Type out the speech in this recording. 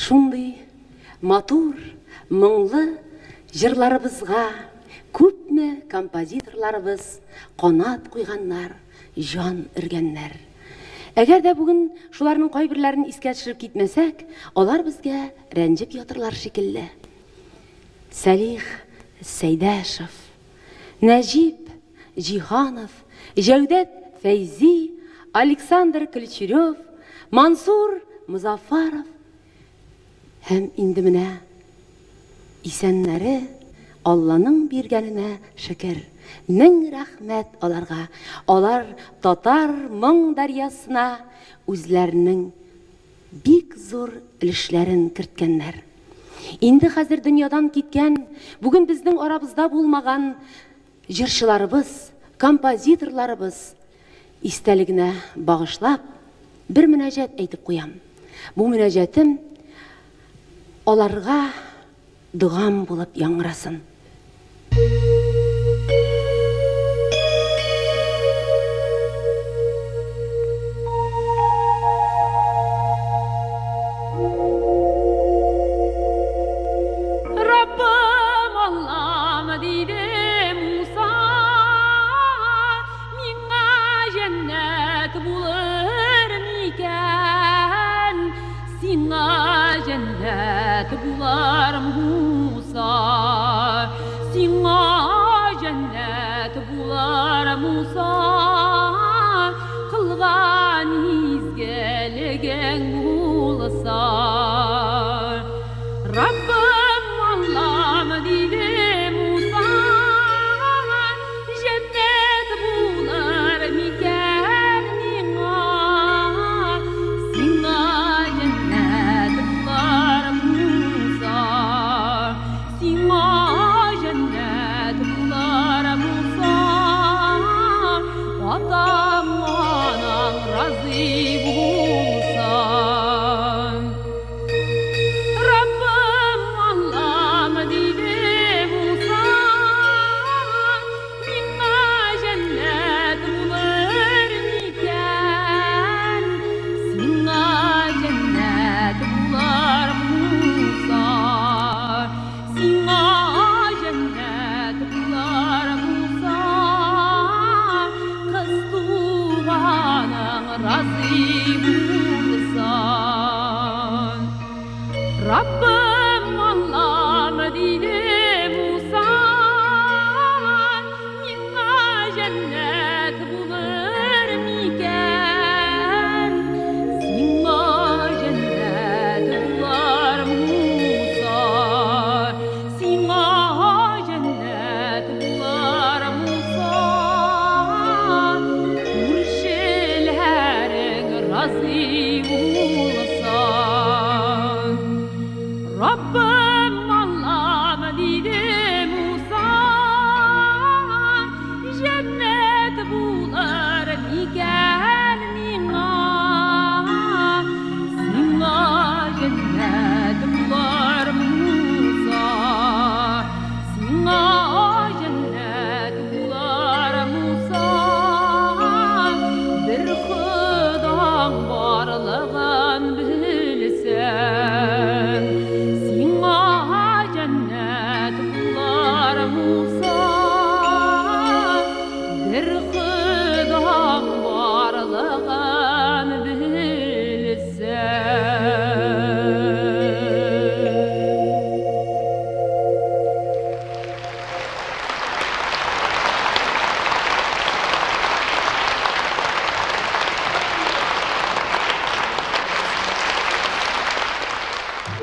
Шундый матур, мұңлы жырларыбызға көпме композиторларыбыз қанат қойғаннар, жан үргеннер. Әгәр дә бүген шуларның кайберләрен искә төшереп китмәсәк, алар безгә рәнҗеп ятырлар шикелле. Сәлих Сәйдәшев, Нәҗип Җиһанов, Җәүдәт Фәйзи, Александр Кольчурев, Мансур Музафаров һәм инде менә исәннәре Алланың биргәненә шөкер. Мең рәхмәт аларга. Алар татар моң дәрьясына үзләренең бик зур өлешләрен керткәннәр. Инде хәзер дөньядан киткән, бүген безнең арабызда булмаган җырчыларыбыз, композиторларыбыз истәлегенә багышлап бер мөнәҗәт әйтеп куям. Бу мөнәҗәтем аларга дугам булып яңрасын. Rabbim